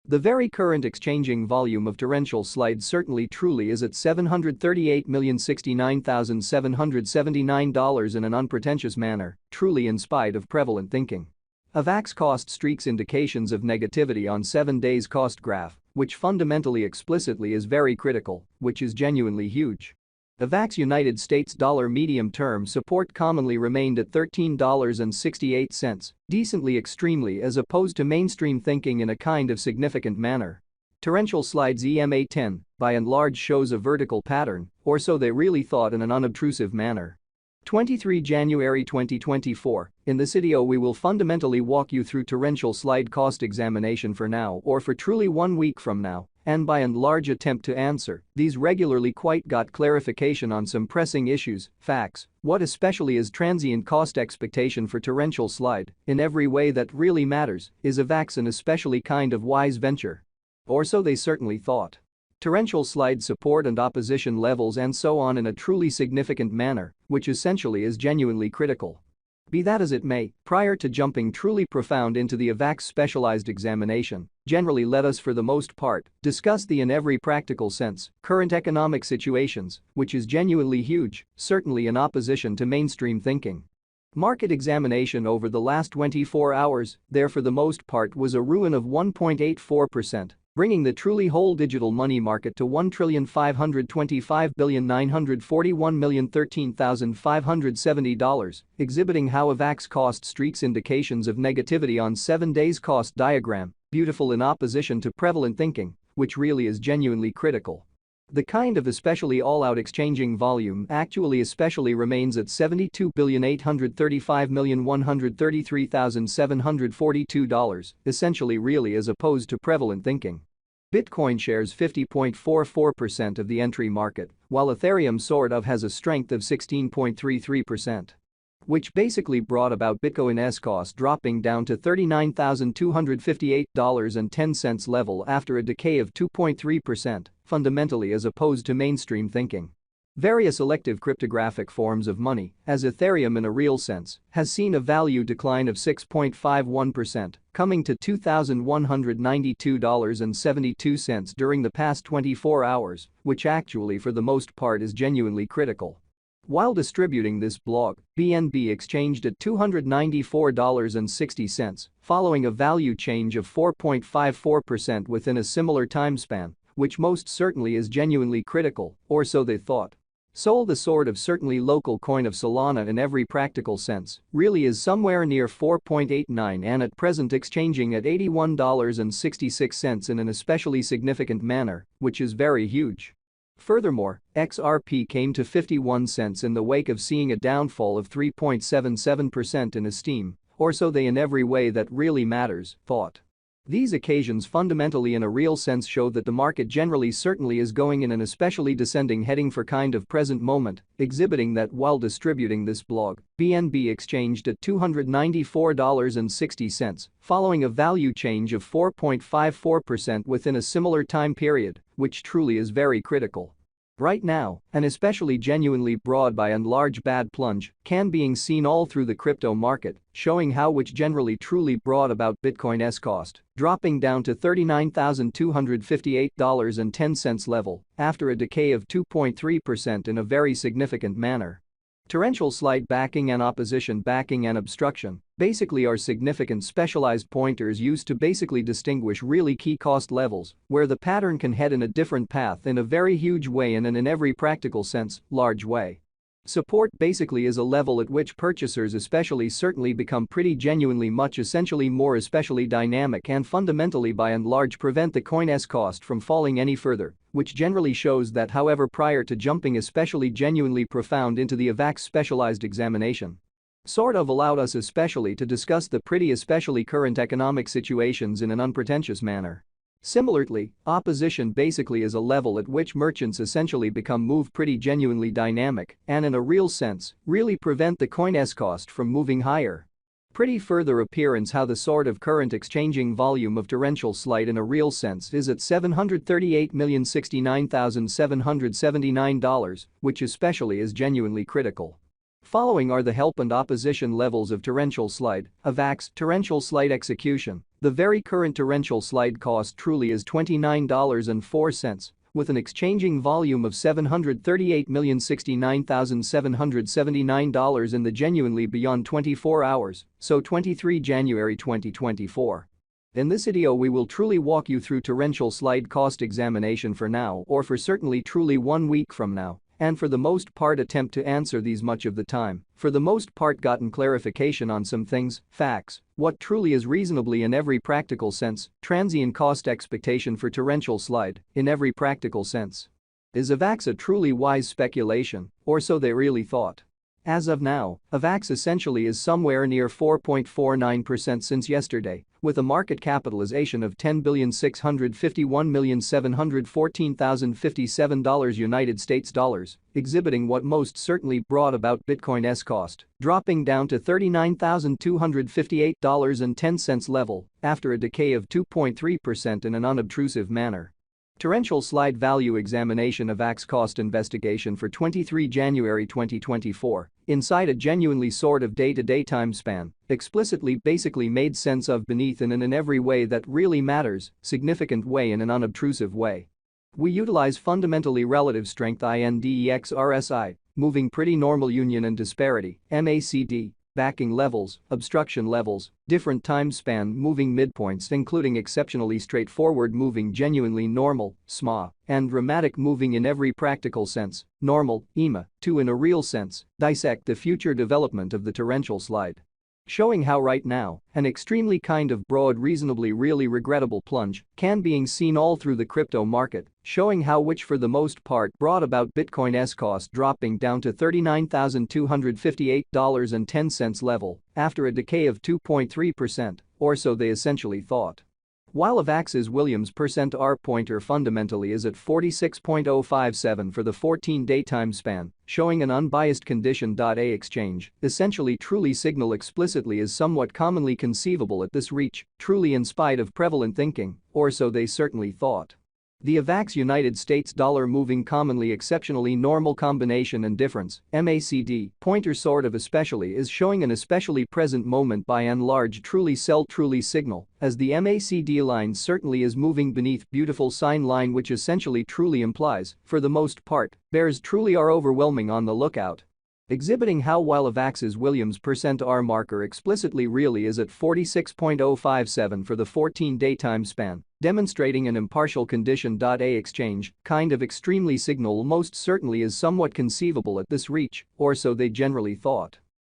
The very current exchanging volume of torrential slides certainly truly is at $738,069,779 in an unpretentious manner, truly in spite of prevalent thinking. Avax cost streaks indications of negativity on 7 days cost graph, which fundamentally explicitly is very critical, which is genuinely huge. Avax United States dollar medium-term support commonly remained at $13.68, decently extremely as opposed to mainstream thinking in a kind of significant manner. Torrential slides EMA 10, by and large shows a vertical pattern, or so they really thought in an unobtrusive manner. 23 January 2024, in this video we will fundamentally walk you through torrential slide cost examination for now or for truly 1 week from now, and by and large attempt to answer these regularly quite got clarification on some pressing issues, facts, what especially is transient cost expectation for torrential slide, in every way that really matters, is Avax an especially kind of wise venture? Or so they certainly thought. Torrential slide support and opposition levels and so on in a truly significant manner, which essentially is genuinely critical. Be that as it may, prior to jumping truly profound into the Avax specialized examination, generally let us for the most part discuss the in every practical sense current economic situations, which is genuinely huge, certainly in opposition to mainstream thinking. Market examination over the last 24 hours, there for the most part was a ruin of 1.84%. Bringing the truly whole digital money market to $1,525,941,013,570, exhibiting how Avax cost streaks indications of negativity on 7 days cost diagram, beautiful in opposition to prevalent thinking, which really is genuinely critical. The kind of especially all-out exchanging volume actually especially remains at $72,835,133,742, essentially really as opposed to prevalent thinking. Bitcoin shares 50.44% of the entry market, while Ethereum sort of has a strength of 16.33%. Which basically brought about Bitcoin's cost dropping down to $39,258.10 level after a decay of 2.3%, fundamentally as opposed to mainstream thinking. Various elective cryptographic forms of money, as Ethereum in a real sense, has seen a value decline of 6.51%, coming to $2,192.72 during the past 24 hours, which actually for the most part is genuinely critical. While distributing this blog, BNB exchanged at $294.60, following a value change of 4.54% within a similar time span, which most certainly is genuinely critical, or so they thought. Sol, the sort of certainly local coin of Solana in every practical sense, really is somewhere near 4.89 and at present exchanging at $81.66 in an especially significant manner, which is very huge. Furthermore, XRP came to 51 cents in the wake of seeing a downfall of 3.77% in esteem, or so they in every way that really matters, thought. These occasions fundamentally in a real sense show that the market generally certainly is going in an especially descending heading for kind of present moment, exhibiting that while distributing this blog, BNB exchanged at $294.60, following a value change of 4.54% within a similar time period, which truly is very critical. Right now, an especially genuinely broad by and large bad plunge can being seen all through the crypto market, showing how which generally truly brought about Bitcoin's cost, dropping down to $39,258.10 level after a decay of 2.3% in a very significant manner. Torrential slide backing and opposition backing and obstruction basically are significant specialized pointers used to basically distinguish really key cost levels where the pattern can head in a different path in a very huge way and in every practical sense, large way. Support basically is a level at which purchasers especially certainly become pretty genuinely much essentially more especially dynamic and fundamentally by and large prevent the coin's cost from falling any further, which generally shows that however prior to jumping especially genuinely profound into the Avax specialized examination. Sort of allowed us especially to discuss the pretty especially current economic situations in an unpretentious manner. Similarly, opposition basically is a level at which merchants essentially become move pretty genuinely dynamic and in a real sense, really prevent the coin's cost from moving higher. Pretty further appearance how the sort of current exchanging volume of torrential slide in a real sense is at $738,069,779, which especially is genuinely critical. Following are the help and opposition levels of torrential slide. Avax torrential slide execution. The very current torrential slide cost truly is $29.04, with an exchanging volume of $738,069,779 in the genuinely beyond 24 hours, so 23 January 2024. In this video we will truly walk you through torrential slide cost examination for now or for certainly truly 1 week from now. And for the most part attempt to answer these much of the time, for the most part gotten clarification on some things, facts, what truly is reasonably in every practical sense, transient cost expectation for torrential slide, in every practical sense. Is Avax a truly wise speculation, or so they really thought? As of now, Avax essentially is somewhere near 4.49% since yesterday, with a market capitalization of $10,651,714,057 United States dollars, exhibiting what most certainly brought about Bitcoin's cost, dropping down to $39,258.10 level after a decay of 2.3% in an unobtrusive manner. Torrential slide value examination Avax cost investigation for 23 January 2024, inside a genuinely sort of day-to-day time span, explicitly basically made sense of beneath and in every way that really matters, significant way in an unobtrusive way. We utilize fundamentally relative strength index RSI, moving pretty normal union and disparity, MACD, backing levels, obstruction levels, different time span moving midpoints including exceptionally straightforward moving genuinely normal, SMA, and dramatic moving in every practical sense, normal, EMA, to in a real sense, dissect the future development of the torrential slide. Showing how right now, an extremely kind of broad reasonably really regrettable plunge can being seen all through the crypto market, showing how which for the most part brought about Bitcoin's cost dropping down to $39,258.10 level after a decay of 2.3%, or so they essentially thought. While Avax's Williams %R pointer fundamentally is at 46.057 for the 14-day time span, showing an unbiased condition. A exchange, essentially truly signal explicitly is somewhat commonly conceivable at this reach, truly in spite of prevalent thinking, or so they certainly thought. The Avax United States dollar moving commonly exceptionally normal combination and difference, MACD, pointer sort of especially is showing an especially present moment by and large truly sell truly signal, as the MACD line certainly is moving beneath beautiful sign line which essentially truly implies, for the most part, bears truly are overwhelming on the lookout. Exhibiting how while Avax's Williams %R marker explicitly really is at 46.057 for the 14-day time span, demonstrating an impartial condition. A exchange, kind of extremely signal most certainly is somewhat conceivable at this reach, or so they generally thought.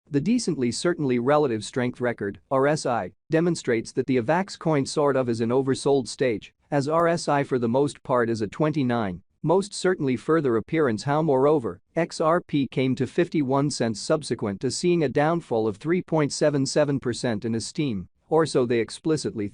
The decently certainly relative strength record, RSI, demonstrates that the Avax coin sort of is in oversold stage, as RSI for the most part is at 29. Most certainly further appearance how moreover, XRP came to 51 cents subsequent to seeing a downfall of 3.77% in esteem, or so they explicitly